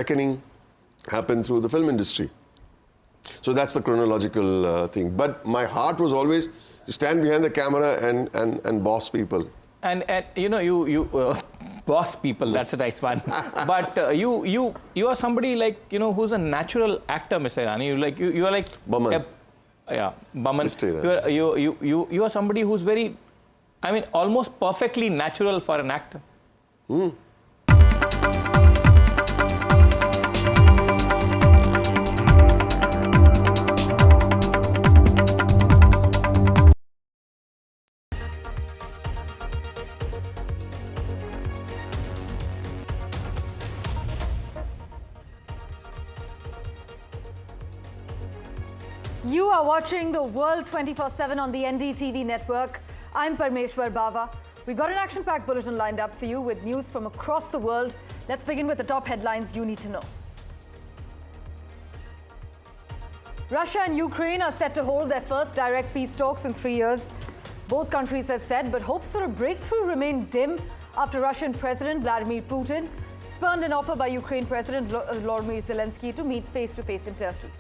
beckoning happened through the film industry. So that's the chronological thing. But my heart was always to stand behind the camera and boss people. And you know, you boss people, that's a nice one. But you are somebody like, you know, who's a natural actor, Mr. Irani. You are like... Baman. Yeah, Baman. You are somebody who's very, I mean, almost perfectly natural for an actor. You are watching The World 24/7 on the NDTV network. I'm Parmeshwar Bava. We've got an action-packed bulletin lined up for you with news from across the world. Let's begin with the top headlines you need to know. Russia and Ukraine are set to hold their first direct peace talks in 3 years. Both countries have said, but hopes for a breakthrough remain dim after Russian President Vladimir Putin spurned an offer by Ukraine President Volodymyr Zelensky to meet face-to-face in Turkey.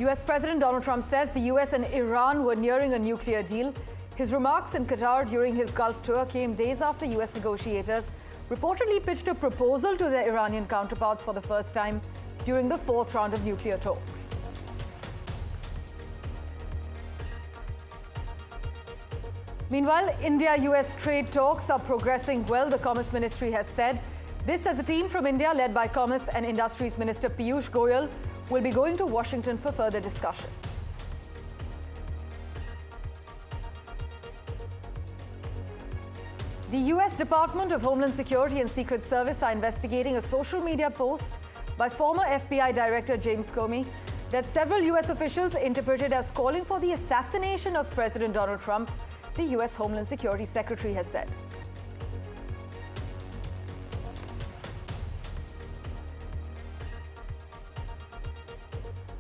US President Donald Trump says the US and Iran were nearing a nuclear deal. His remarks in Qatar during his Gulf tour came days after US negotiators reportedly pitched a proposal to their Iranian counterparts for the first time during the fourth round of nuclear talks. Meanwhile, India-US trade talks are progressing well, the Commerce Ministry has said. This as a team from India led by Commerce and Industries Minister Piyush Goyal will be going to Washington for further discussions. The US Department of Homeland Security and Secret Service are investigating a social media post by former FBI Director James Comey that several US officials interpreted as calling for the assassination of President Donald Trump, the US Homeland Security Secretary has said.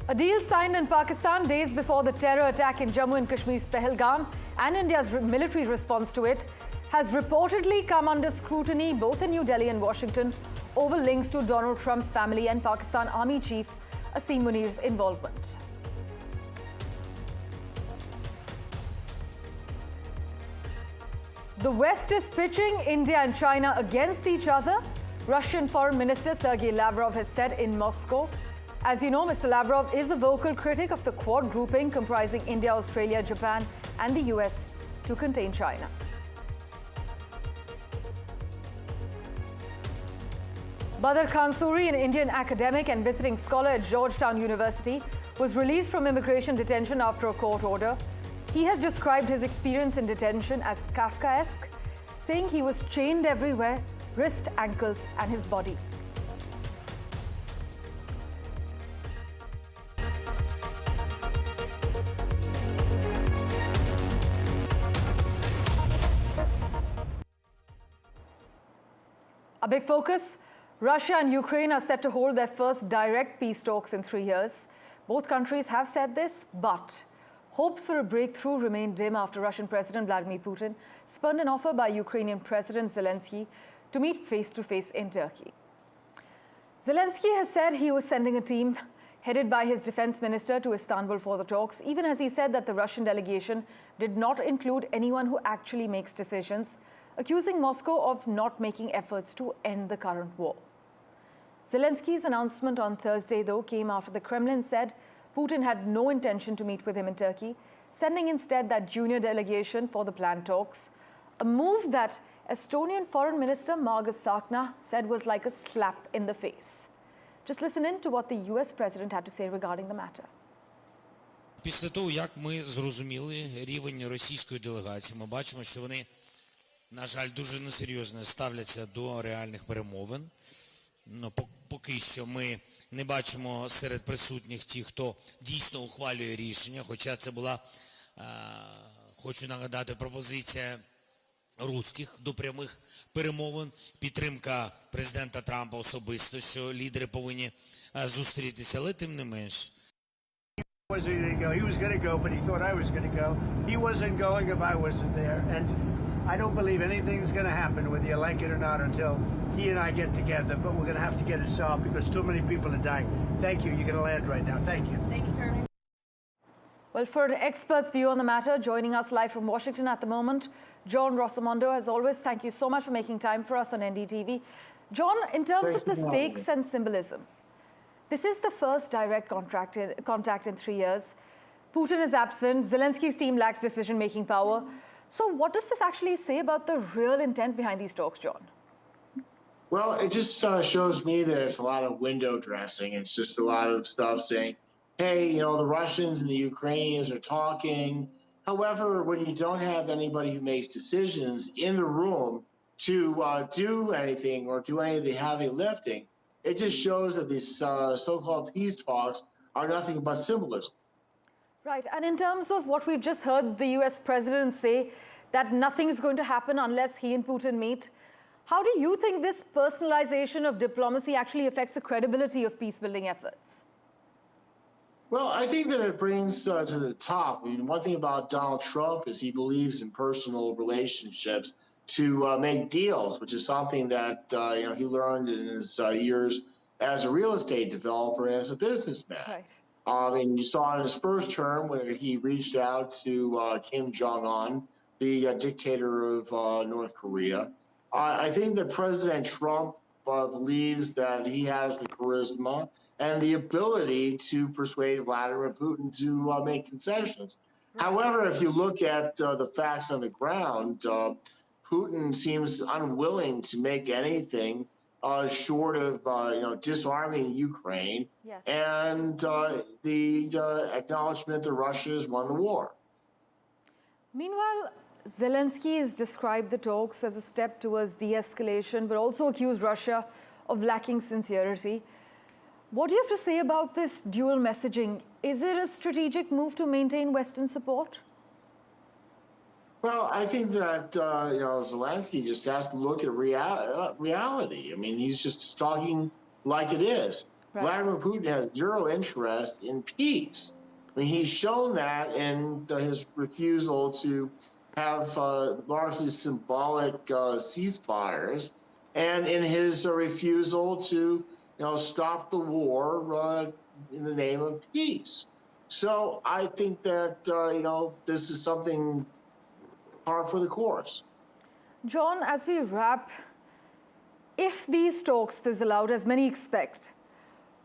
A deal signed in Pakistan days before the terror attack in Jammu and Kashmir's Pahalgam and India's military response to it has reportedly come under scrutiny both in New Delhi and Washington over links to Donald Trump's family and Pakistan Army Chief Asim Munir's involvement. The West is pitching India and China against each other, Russian Foreign Minister Sergei Lavrov has said in Moscow. As you know, Mr. Lavrov is a vocal critic of the Quad grouping comprising India, Australia, Japan and the US to contain China. Badr Khansoori, an Indian academic and visiting scholar at Georgetown University, was released from immigration detention after a court order. He has described his experience in detention as Kafkaesque, saying he was chained everywhere, wrists, ankles and his body. A big focus, Russia and Ukraine are set to hold their first direct peace talks in 3 years. Both countries have said this, but hopes for a breakthrough remain dim after Russian President Vladimir Putin spurned an offer by Ukrainian President Zelensky to meet face-to-face in Turkey. Zelensky has said he was sending a team headed by his defense minister to Istanbul for the talks, even as he said that the Russian delegation did not include anyone who actually makes decisions, accusing Moscow of not making efforts to end the current war. Zelensky's announcement on Thursday, though, came after the Kremlin said Putin had no intention to meet with him in Turkey, sending instead that junior delegation for the planned talks, a move that Estonian Foreign Minister Margus Tsahkna said was like a slap in the face. Just listen in to what the US President had to say regarding the matter. Після того, як ми зрозуміли рівень російської делегації, ми бачимо, що вони, на жаль, дуже несерйозно ставляться до реальних перемовин. Поки що ми не бачимо серед присутніх ті, хто дійсно ухвалює рішення, хоча це була, хочу нагадати, пропозиція русських до прямих перемовин, підтримка президента Трампа особисто, що лідери повинні зустрітися, але тим не менш. He was going to go, but he thought I was going to go. He wasn't going if I wasn't there. And I don't believe anything's going to happen, whether you like it or not, until he and I get together. But we're going to have to get it solved because too many people are dying. Thank you. You're going to land right now. Thank you. Thank you, sir. Well, for an expert's view on the matter, joining us live from Washington at the moment, John Rosamondo. As always, thank you so much for making time for us on NDTV. John, in terms of the stakes and symbolism, this is the first direct contact in 3 years. Putin is absent. Zelensky's team lacks decision-making power. So what does this actually say about the real intent behind these talks, John? Well, it just shows me that it's a lot of window dressing. It's just a lot of stuff saying, hey, you know, the Russians and the Ukrainians are talking. However, when you don't have anybody who makes decisions in the room to do anything or do any of the heavy lifting, it just shows that these so-called peace talks are nothing but symbolism. Right. And in terms of what we've just heard the US president say, that nothing is going to happen unless he and Putin meet, how do you think this personalization of diplomacy actually affects the credibility of peace-building efforts? Well, I think that it brings to the top. I mean, one thing about Donald Trump is he believes in personal relationships to make deals, which is something that you know, he learned in his years as a real estate developer and as a businessman. Right. I mean, you saw in his first term where he reached out to Kim Jong-un, the dictator of North Korea. I think that President Trump believes that he has the charisma and the ability to persuade Vladimir Putin to make concessions. However, if you look at the facts on the ground, Putin seems unwilling to make anything short of you know, disarming Ukraine. Yes. And the acknowledgement that Russia has won the war. Meanwhile, Zelensky has described the talks as a step towards de-escalation, but also accused Russia of lacking sincerity. What do you have to say about this dual messaging? Is it a strategic move to maintain Western support? Well, I think that you know, Zelensky just has to look at reality. I mean, he's just talking like it is. Right. Vladimir Putin has zero interest in peace. I mean, he's shown that in his refusal to have largely symbolic ceasefires, and in his refusal to, you know, stop the war in the name of peace. So I think that you know, this is something par for the course. John, as we wrap, if these talks fizzle out, as many expect,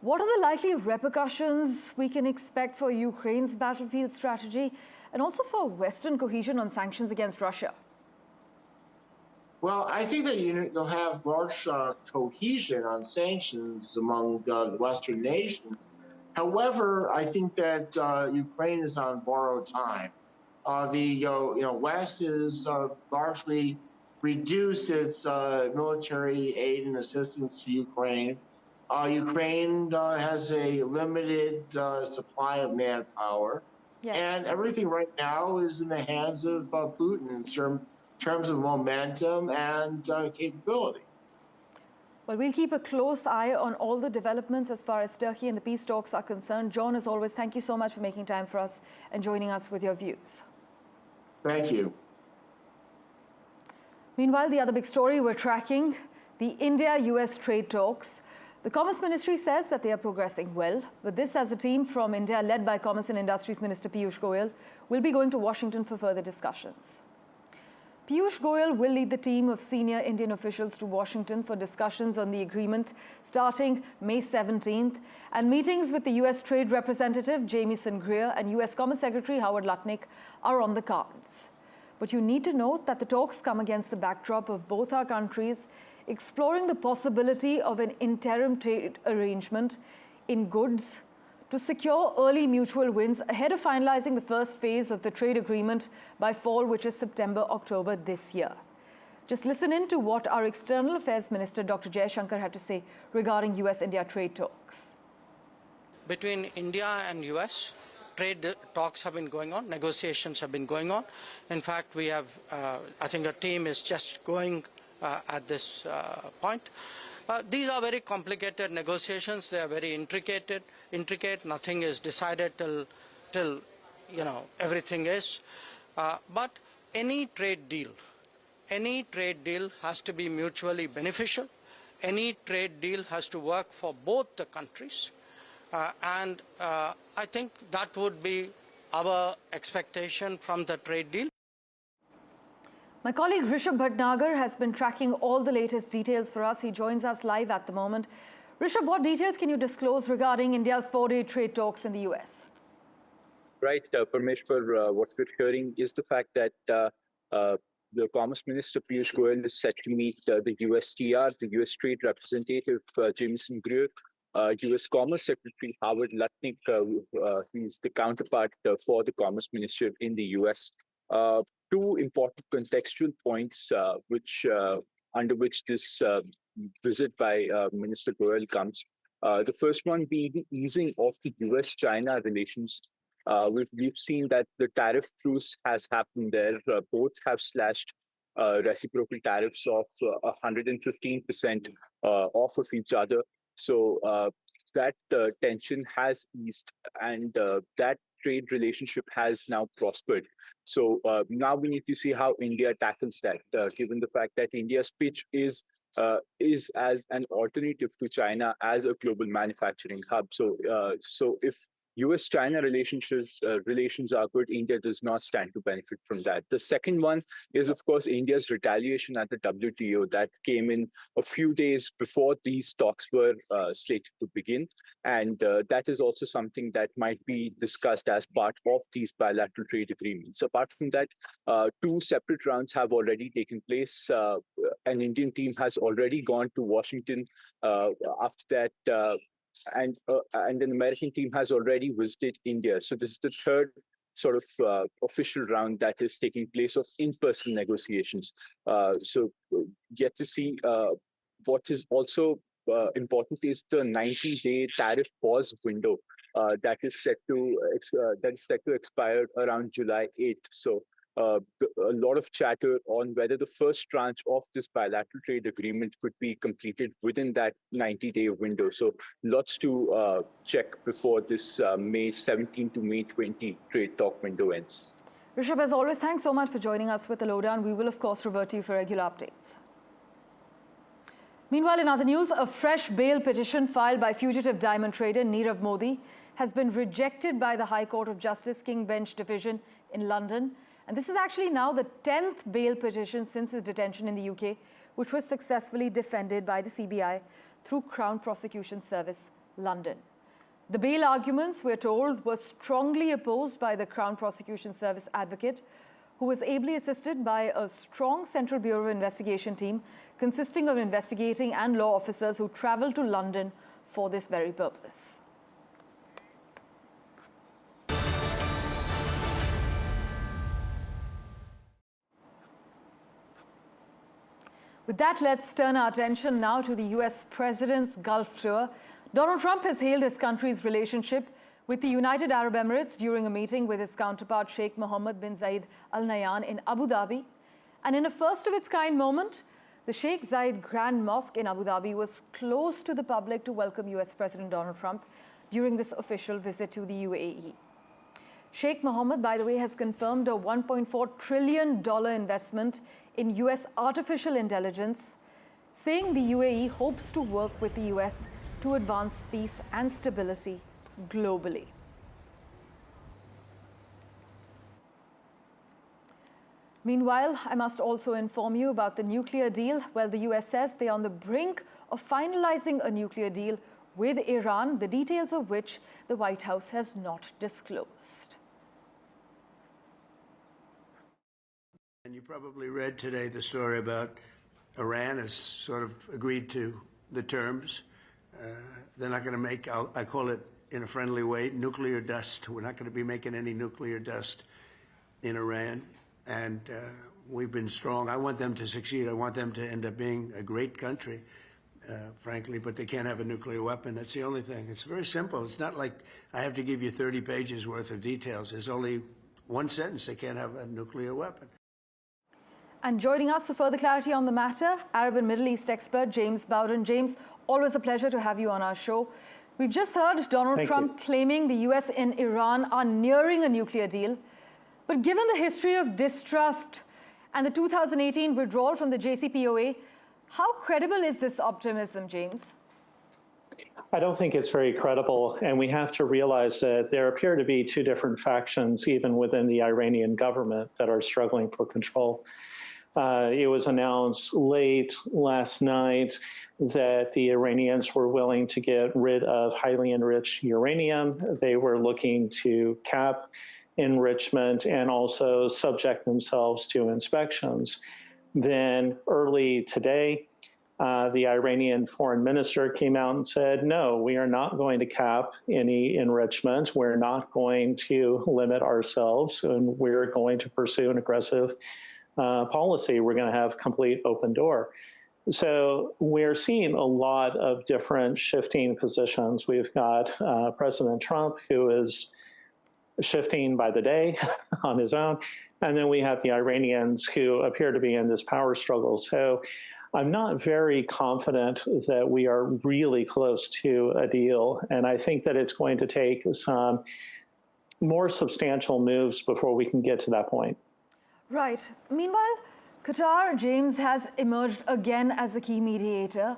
what are the likely repercussions we can expect for Ukraine's battlefield strategy and also for Western cohesion on sanctions against Russia? Well, I think that you'll have large cohesion on sanctions among the Western nations. However, I think that Ukraine is on borrowed time. The West has largely reduced its military aid and assistance to Ukraine. Ukraine has a limited supply of manpower. Yes. And everything right now is in the hands of Putin in terms of momentum and capability. Well, we'll keep a close eye on all the developments as far as Turkey and the peace talks are concerned. John, as always, thank you so much for making time for us and joining us with your views. Thank you. Meanwhile, the other big story we're tracking, the India-US trade talks. The Commerce Ministry says that they are progressing well, but this as a team from India, led by Commerce and Industries Minister Piyush Goyal, will be going to Washington for further discussions. Piyush Goyal will lead the team of senior Indian officials to Washington for discussions on the agreement starting May 17th, and meetings with the US Trade Representative Jamieson Greer and US Commerce Secretary Howard Lutnick are on the cards. But you need to note that the talks come against the backdrop of both our countries exploring the possibility of an interim trade arrangement in goods to secure early mutual wins ahead of finalizing the first phase of the trade agreement by fall, which is September-October this year. Just listen in to what our External Affairs Minister, Dr. Jaishankar, had to say regarding US-India trade talks. Between India and US, trade talks have been going on, negotiations have been going on. In fact, we have, I think our team is just going at this point. These are very complicated negotiations. They are very intricate. Nothing is decided till you know, everything is. But any trade deal any trade deal has to be mutually beneficial. Any trade deal has to work for both the countries. And I think that would be our expectation from the trade deal. My colleague Rishabh Bhatnagar has been tracking all the latest details for us. He joins us live at the moment. Rishabh, what details can you disclose regarding India's 4-day trade talks in the US? Right, Parmeshwar, what we're hearing is the fact that the Commerce Minister Piyush Goyal is set to meet the USTR, the US Trade Representative Jameson Greer, US Commerce Secretary Howard Lutnick. He's the counterpart for the Commerce Minister in the US. Two important contextual points under which this visit by Minister Goyal comes. The first one being the easing of the US-China relations. We've seen that the tariff truce has happened there. Both have slashed reciprocal tariffs of 115% off of each other. So that tension has eased, and that trade relationship has now prospered. So now we need to see how India tackles that, given the fact that India's pitch is as an alternative to China as a global manufacturing hub. So if US-China relations are good, India does not stand to benefit from that. The second one is, of course, India's retaliation at the WTO that came in a few days before these talks were slated to begin. And that is also something that might be discussed as part of these bilateral trade agreements. Apart from that, two separate rounds have already taken place. An Indian team has already gone to Washington. After that, and an American team has already visited India. So this is the third sort of official round that is taking place of in-person negotiations. So yet to see what is also important is the 90-day tariff pause window that is set to expire around July 8th. So a lot of chatter on whether the first tranche of this bilateral trade agreement could be completed within that 90-day window. So lots to check before this May 17 to May 20 trade talk window ends. Rishabh, as always, thanks so much for joining us with the lowdown. We will, of course, revert to you for regular updates. Meanwhile, in other news, a fresh bail petition filed by fugitive diamond trader Nirav Modi has been rejected by the High Court of Justice King Bench Division in London. And this is actually now the 10th bail petition since his detention in the UK, which was successfully defended by the CBI through Crown Prosecution Service, London. The bail arguments, we're told, were strongly opposed by the Crown Prosecution Service advocate, who was ably assisted by a strong Central Bureau of Investigation team consisting of investigating and law officers who travelled to London for this very purpose. With that, let's turn our attention now to the US President's Gulf tour. Donald Trump has hailed his country's relationship with the United Arab Emirates during a meeting with his counterpart Sheikh Mohammed bin Zayed Al Nahyan in Abu Dhabi. And in a first-of-its-kind moment, the Sheikh Zayed Grand Mosque in Abu Dhabi was closed to the public to welcome US President Donald Trump during this official visit to the UAE. Sheikh Mohammed, by the way, has confirmed a $1.4 trillion investment in US artificial intelligence, saying the UAE hopes to work with the US to advance peace and stability globally. Meanwhile, I must also inform you about the nuclear deal. Well, the US says they are on the brink of finalizing a nuclear deal with Iran, the details of which the White House has not disclosed. And you probably read today the story about Iran has sort of agreed to the terms. They're not going to make, I call it in a friendly way, nuclear dust. We're not going to be making any nuclear dust in Iran. And we've been strong. I want them to succeed. I want them to end up being a great country, frankly, but they can't have a nuclear weapon. That's the only thing. It's very simple. It's not like I have to give you 30 pages worth of details. There's only one sentence. They can't have a nuclear weapon. And joining us for further clarity on the matter, Arab and Middle East expert James Bowden. James, always a pleasure to have you on our show. We've just heard Donald Trump claiming the US and Iran are nearing a nuclear deal. But given the history of distrust and the 2018 withdrawal from the JCPOA. How credible is this optimism, James? I don't think it's very credible, and we have to realize that there appear to be two different factions, even within the Iranian government, that are struggling for control. It was announced late last night that the Iranians were willing to get rid of highly enriched uranium. They were looking to cap enrichment and also subject themselves to inspections. Then early today, the Iranian foreign minister came out and said, no, we are not going to cap any enrichment. We're not going to limit ourselves, and we're going to pursue an aggressive policy. We're going to have complete open door. So we're seeing a lot of different shifting positions. We've got President Trump, who is shifting by the day on his own. And then we have the Iranians who appear to be in this power struggle. So I'm not very confident that we are really close to a deal. And I think that it's going to take some more substantial moves before we can get to that point. Right. Meanwhile, Qatar, James, has emerged again as a key mediator.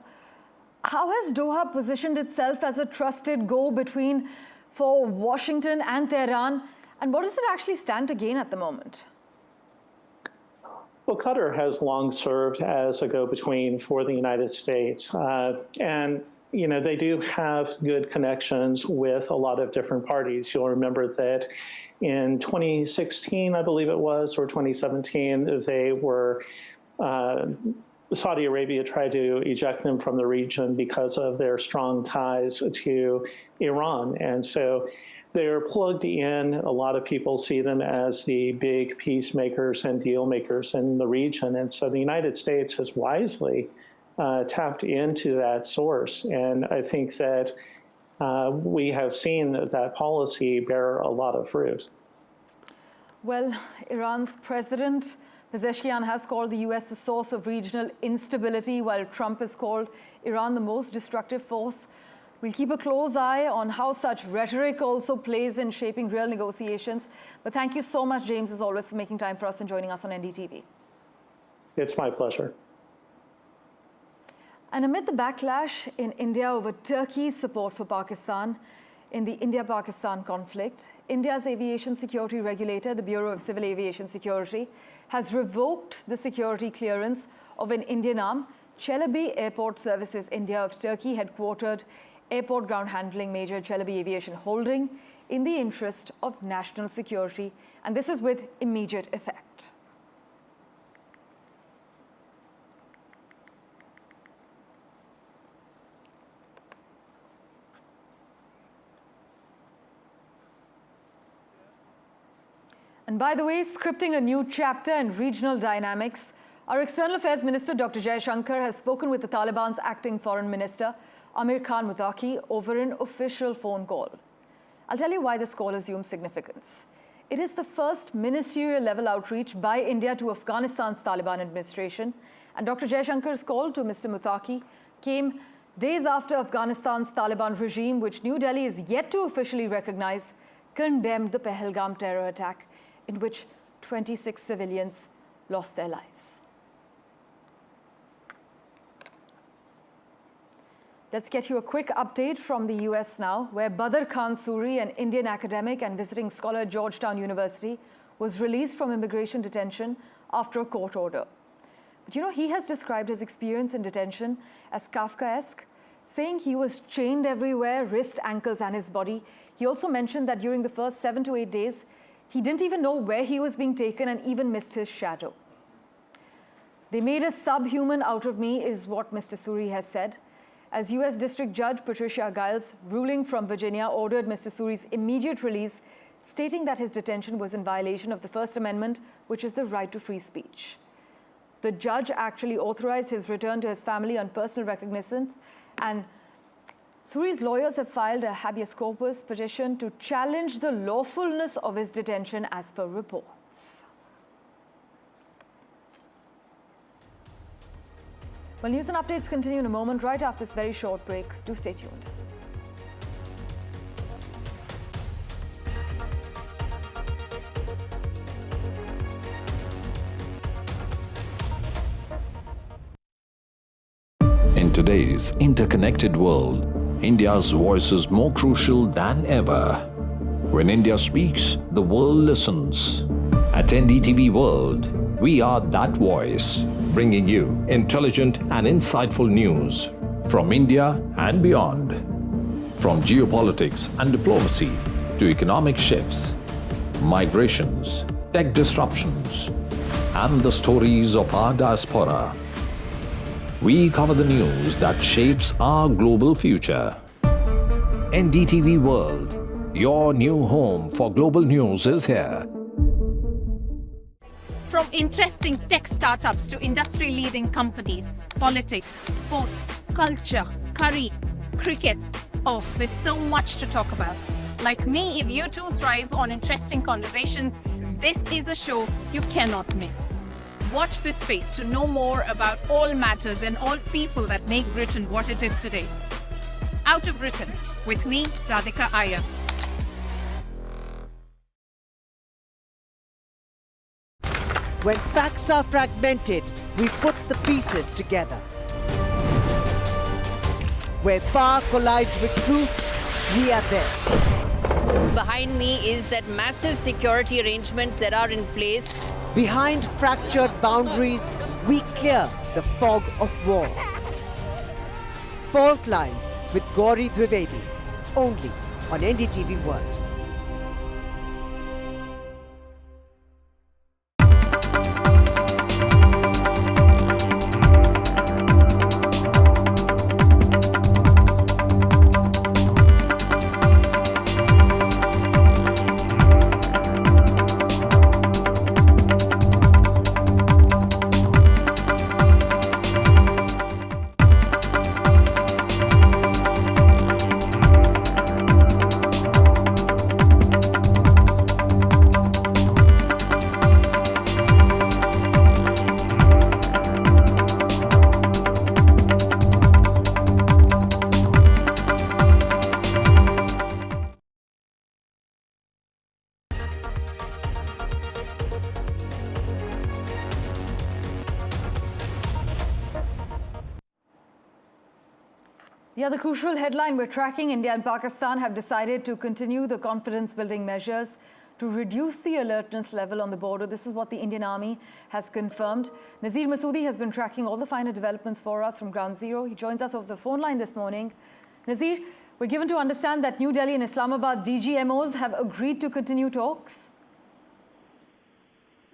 How has Doha positioned itself as a trusted go-between for Washington and Tehran? And what does it actually stand to gain at the moment? Well, Qatar has long served as a go-between for the United States. And, you know, they do have good connections with a lot of different parties. You'll remember that in 2016, I believe it was, or 2017, they were, Saudi Arabia tried to eject them from the region because of their strong ties to Iran. And so they're plugged in. A lot of people see them as the big peacemakers and deal makers in the region. And so the United States has wisely tapped into that source. And I think that we have seen that policy bear a lot of fruit. Well, Iran's president, Pezeshkian, has called the US the source of regional instability, while Trump has called Iran the most destructive force. We'll keep a close eye on how such rhetoric also plays in shaping real negotiations. But thank you so much, James, as always, for making time for us and joining us on NDTV. It's my pleasure. And amid the backlash in India over Turkey's support for Pakistan in the India-Pakistan conflict, India's aviation security regulator, the Bureau of Civil Aviation Security, has revoked the security clearance of an Indian arm, Çelebi Airport Services India of Turkey, headquartered airport ground handling major Çelebi Aviation Holding, in the interest of national security, and this is with immediate effect. And by the way, scripting a new chapter in regional dynamics, our External Affairs Minister, Dr. Jaishankar, has spoken with the Taliban's acting Foreign Minister, Amir Khan Muttaqi, over an official phone call. I'll tell you why this call assumes significance. It is the first ministerial-level outreach by India to Afghanistan's Taliban administration, and Dr. Jaishankar's call to Mr. Muttaqi came days after Afghanistan's Taliban regime, which New Delhi is yet to officially recognize, condemned the Pahalgam terror attack, in which 26 civilians lost their lives. Let's get you a quick update from the US now, where Badr Khan Suri, an Indian academic and visiting scholar at Georgetown University, was released from immigration detention after a court order. But you know, he has described his experience in detention as Kafkaesque, saying he was chained everywhere, wrists, ankles, and his body. He also mentioned that during the first 7 to 8 days, he didn't even know where he was being taken and even missed his shadow. They made a subhuman out of me, is what Mr. Suri has said, as US District Judge Patricia Giles, ruling from Virginia, ordered Mr. Suri's immediate release, stating that his detention was in violation of the First Amendment, which is the right to free speech. The judge actually authorized his return to his family on personal recognizance, and Suri's lawyers have filed a habeas corpus petition to challenge the lawfulness of his detention as per reports. Well, news and updates continue in a moment, right after this very short break. Do stay tuned. today's interconnected world, India's voice is more crucial than ever. When India speaks, the world listens. At NDTV World, we are that voice, bringing you intelligent and insightful news from India and beyond. From geopolitics and diplomacy to economic shifts, migrations, tech disruptions, and the stories of our diaspora. We cover the news that shapes our global future. NDTV World, your new home for global news is here. From interesting tech startups to industry-leading companies, politics, sports, culture, curry, cricket. Oh, there's so much to talk about. Like me, if you too thrive on interesting conversations, this is a show you cannot miss. Watch this space to know more about all matters and all people that make Britain what it is today. Out of Britain, with me, Radhika Iyer. When facts are fragmented, we put the pieces together. Where power collides with truth, we are there. Behind me is that massive security arrangements that are in place. Behind fractured boundaries, we clear the fog of war. Fault Lines with Gauri Dwivedi, only on NDTV World. The other crucial headline we're tracking, India and Pakistan have decided to continue the confidence-building measures to reduce the alertness level on the border. This is what the Indian Army has confirmed. Nazir Masoodi has been tracking all the finer developments for us from Ground Zero. He joins us over the phone line this morning. Nazir, we're given to understand that New Delhi and Islamabad DGMOs have agreed to continue talks.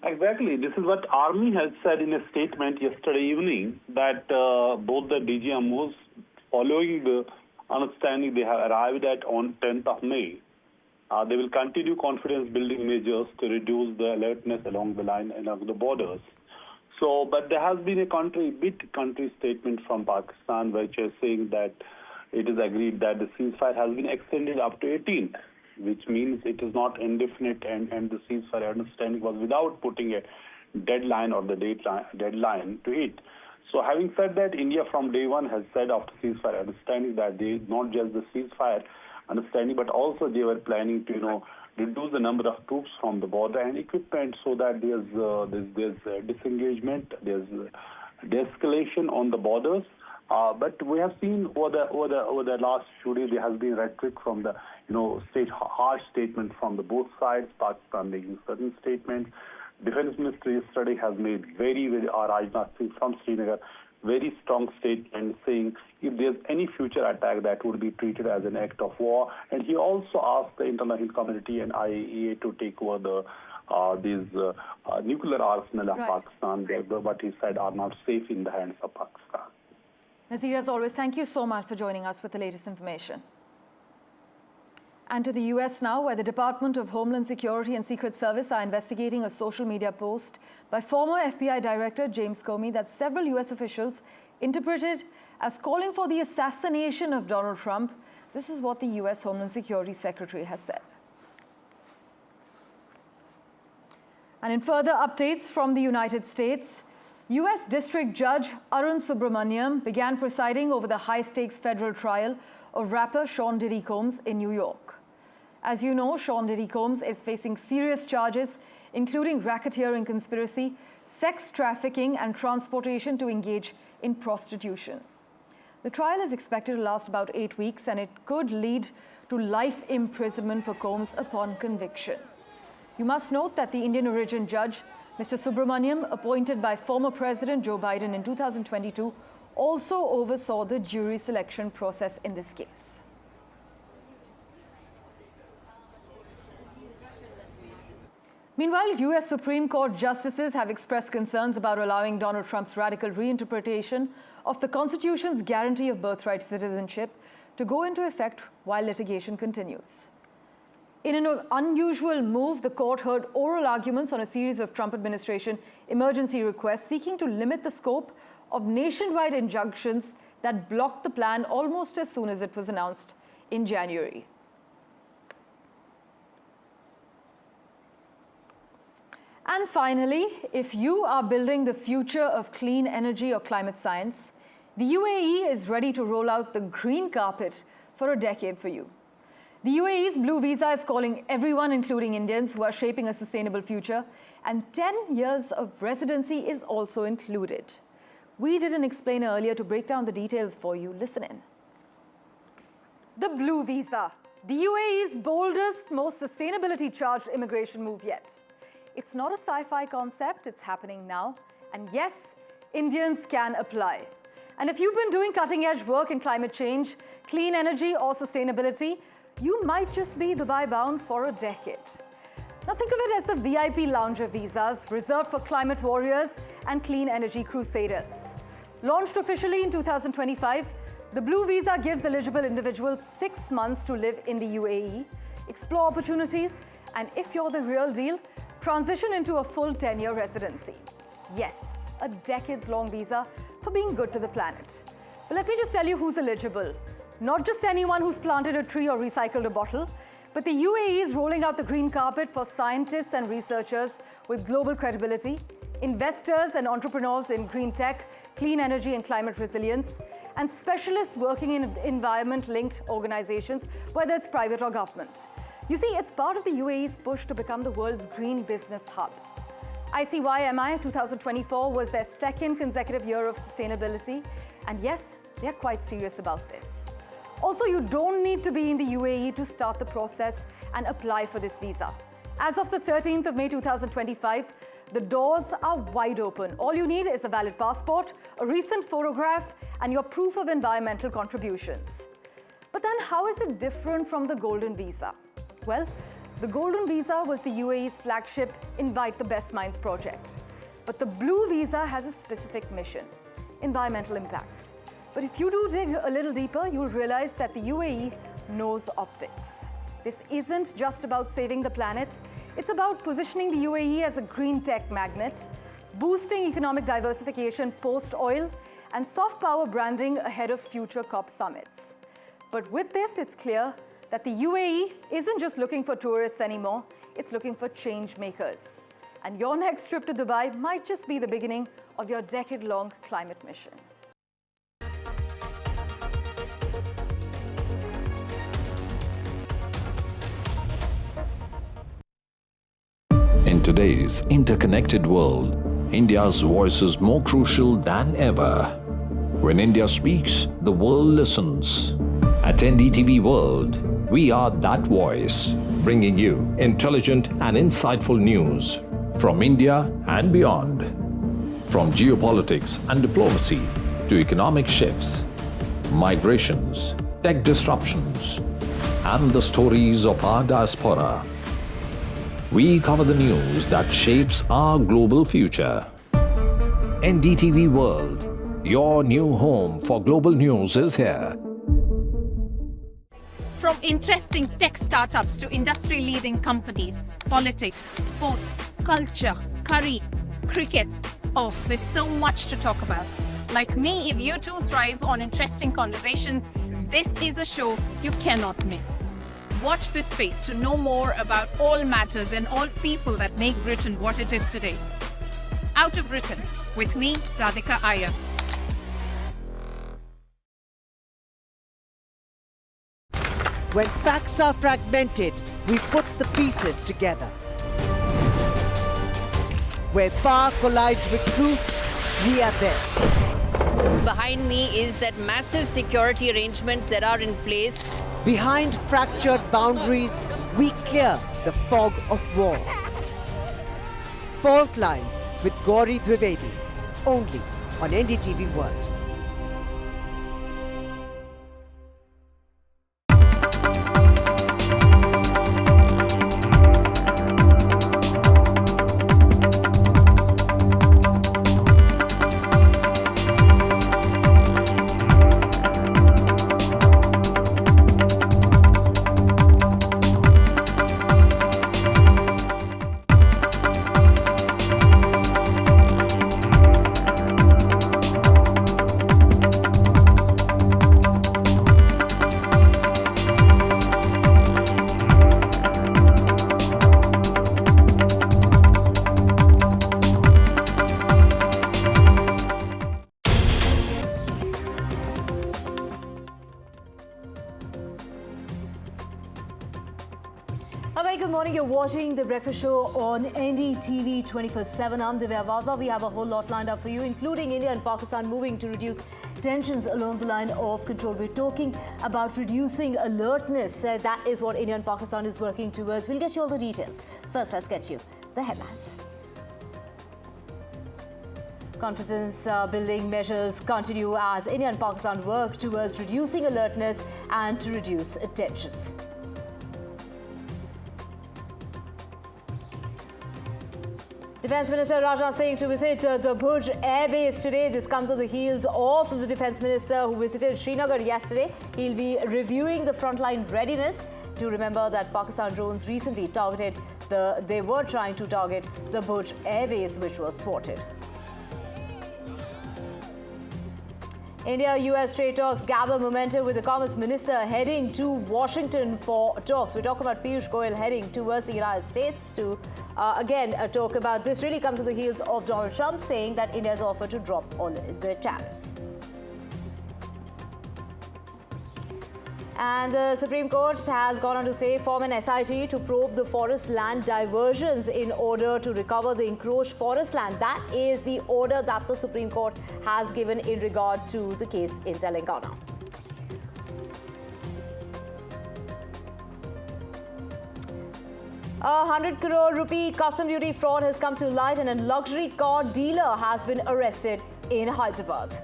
Exactly. This is what Army has said in a statement yesterday evening, that both the DGMOs, following the understanding they have arrived at on 10th of May, they will continue confidence-building measures to reduce the alertness along the line and along the borders. So, but there has been a country statement from Pakistan which is saying that it is agreed that the ceasefire has been extended up to 18th, which means it is not indefinite, and the ceasefire understanding was without putting a deadline or the deadline to it. So having said that, India from day one has said after ceasefire understanding that they not just the ceasefire understanding, but also they were planning to, reduce the number of troops from the border and equipment, so that there's disengagement, there's de-escalation on the borders. But we have seen over the last few days there has been rhetoric from the harsh statement from the both sides. Pakistan making certain statements. Defense Ministry yesterday has made very Rajnath Singh from Srinagar, very strong statement saying if there's any future attack that would be treated as an act of war. And he also asked the international community and IAEA to take over these nuclear arsenal of Pakistan, but he said are not safe in the hands of Pakistan. Nazir, as always, thank you so much for joining us with the latest information. And to the US now, where the Department of Homeland Security and Secret Service are investigating a social media post by former FBI Director James Comey that several US officials interpreted as calling for the assassination of Donald Trump. This is what the US Homeland Security Secretary has said. And in further updates from the United States, US District Judge Arun Subramaniam began presiding over the high-stakes federal trial of rapper Sean Diddy Combs in New York. As you know, Sean Diddy Combs is facing serious charges, including racketeering conspiracy, sex trafficking, and transportation to engage in prostitution. The trial is expected to last about 8 weeks, and it could lead to life imprisonment for Combs upon conviction. You must note that the Indian origin judge, Mr. Subramaniam, appointed by former President Joe Biden in 2022, also oversaw the jury selection process in this case. Meanwhile, US Supreme Court justices have expressed concerns about allowing Donald Trump's radical reinterpretation of the Constitution's guarantee of birthright citizenship to go into effect while litigation continues. In an unusual move, the court heard oral arguments on a series of Trump administration emergency requests seeking to limit the scope of nationwide injunctions that blocked the plan almost as soon as it was announced in January. And finally, if you are building the future of clean energy or climate science, the UAE is ready to roll out the green carpet for a decade for you. The UAE's Blue Visa is calling everyone, including Indians, who are shaping a sustainable future, and 10 years of residency is also included. We did an explainer earlier to break down the details for you. Listen in. The Blue Visa, the UAE's boldest, most sustainability-charged immigration move yet. It's not a sci-fi concept, it's happening now. And yes, Indians can apply. And if you've been doing cutting-edge work in climate change, clean energy or sustainability, you might just be Dubai bound for a decade. Now think of it as the VIP lounger visas reserved for climate warriors and clean energy crusaders. Launched officially in 2025, the Blue Visa gives eligible individuals 6 months to live in the UAE, explore opportunities, and if you're the real deal, transition into a full 10-year residency. Yes, a decades-long visa for being good to the planet. But let me just tell you who's eligible. Not just anyone who's planted a tree or recycled a bottle, but the UAE is rolling out the green carpet for scientists and researchers with global credibility, investors and entrepreneurs in green tech, clean energy and climate resilience, and specialists working in environment-linked organizations, whether it's private or government. You see, it's part of the UAE's push to become the world's green business hub. ICYMI 2024 was their second consecutive year of sustainability, and yes, they're quite serious about this. Also, you don't need to be in the UAE to start the process and apply for this visa. As of the 13th of May 2025, the doors are wide open. All you need is a valid passport, a recent photograph, and your proof of environmental contributions. But then how is it different from the Golden Visa? Well, the Golden Visa was the UAE's flagship Invite the Best Minds project. But the Blue Visa has a specific mission: environmental impact. But if you do dig a little deeper, you'll realize that the UAE knows optics. This isn't just about saving the planet. It's about positioning the UAE as a green tech magnet, boosting economic diversification post-oil, and soft power branding ahead of future COP summits. But with this, it's clear that the UAE isn't just looking for tourists anymore, it's looking for change makers. And your next trip to Dubai might just be the beginning of your decade-long climate mission. In today's interconnected world, India's voice is more crucial than ever. When India speaks, the world listens. At NDTV World, we are that voice, bringing you intelligent and insightful news from India and beyond. From geopolitics and diplomacy to economic shifts, migrations, tech disruptions, and the stories of our diaspora. We cover the news that shapes our global future. NDTV World, your new home for global news, is here. From interesting tech startups to industry-leading companies, politics, sports, culture, curry, cricket. Oh, there's so much to talk about. Like me, if you too thrive on interesting conversations, this is a show you cannot miss. Watch this space to know more about all matters and all people that make Britain what it is today. Out of Britain, with me, Radhika Iyer. When facts are fragmented, we put the pieces together. Where power collides with truth, we are there. Behind me is that massive security arrangements that are in place. Behind fractured boundaries, we clear the fog of war. Fault Lines with Gauri Dwivedi, only on NDTV World. A very good morning. You're watching The Breakfast Show on NDTV 24/7. I'm Divya Vadva. We have a whole lot lined up for you, including India and Pakistan moving to reduce tensions along the line of control. We're talking about reducing alertness. That is what India and Pakistan is working towards. We'll get you all the details. First, let's get you the headlines. Confidence building measures continue as India and Pakistan work towards reducing alertness and to reduce tensions. Defence Minister Rajnath Singh to visit the Bhuj Air Base today. This comes on the heels of the Defence Minister who visited Srinagar yesterday. He'll be reviewing the frontline readiness. Do remember that Pakistan drones recently targeted they were trying to target the Bhuj Air Base, which was thwarted. India-US trade talks gather momentum with the Commerce Minister heading to Washington for talks. We talk about Piyush Goyal heading towards the United States to talk about this. Really comes on the heels of Donald Trump saying that India's offered to drop all the tariffs. And the Supreme Court has gone on to say form an SIT to probe the forest land diversions in order to recover the encroached forest land. That is the order that the Supreme Court has given in regard to the case in Telangana. A 100 crore rupee custom duty fraud has come to light and a luxury car dealer has been arrested in Hyderabad.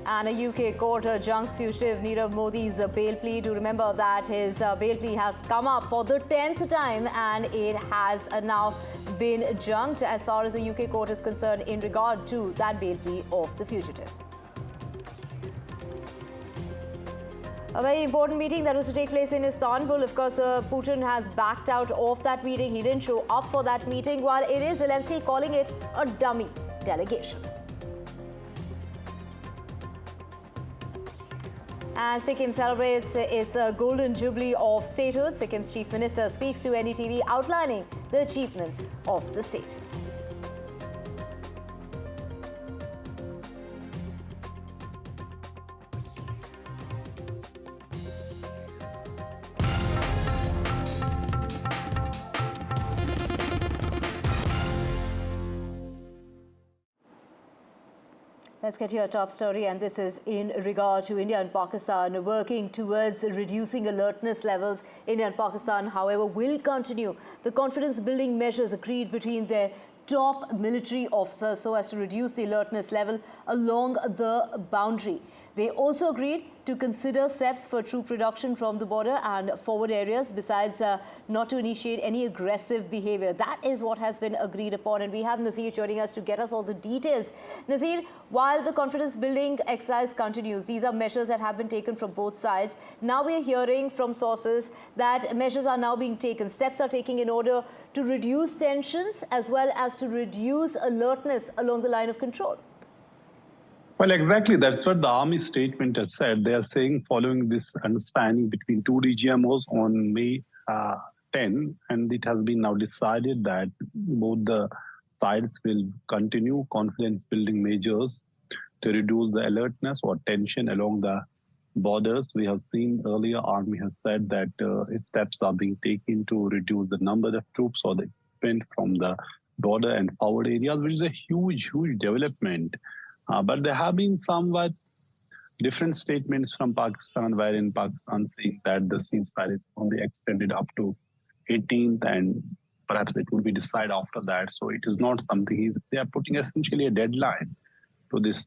And a UK court adjuncts fugitive Nirav Modi's bail plea. Do remember that his bail plea has come up for the 10th time and it has now been adjunced as far as the UK court is concerned in regard to that bail plea of the fugitive. A very important meeting that was to take place in Istanbul. Of course, Putin has backed out of that meeting. He didn't show up for that meeting, while it is Zelensky calling it a dummy delegation. And Sikkim celebrates its golden jubilee of statehood. Sikkim's chief minister speaks to NDTV outlining the achievements of the state. Let's get to your top story, and this is in regard to India and Pakistan working towards reducing alertness levels. India and Pakistan, however, will continue the confidence-building measures agreed between their top military officers so as to reduce the alertness level along the boundary. They also agreed to consider steps for troop reduction from the border and forward areas, besides not to initiate any aggressive behavior. That is what has been agreed upon, and we have Nazir joining us to get us all the details. Nazir, while the confidence building exercise continues, these are measures that have been taken from both sides. Now we are hearing from sources that measures are now being taken, steps are taken in order to reduce tensions as well as to reduce alertness along the line of control. Well, exactly. That's what the Army statement has said. They are saying following this understanding between two DGMOs on May 10, and it has been now decided that both the sides will continue confidence-building measures to reduce the alertness or tension along the borders. We have seen earlier, Army has said that steps are being taken to reduce the number of troops or the equipment from the border and forward areas, which is a huge, huge development. But there have been somewhat different statements from Pakistan, wherein Pakistan saying that the ceasefire is only extended up to 18th, and perhaps it will be decided after that. So it is not something they are putting essentially a deadline to this,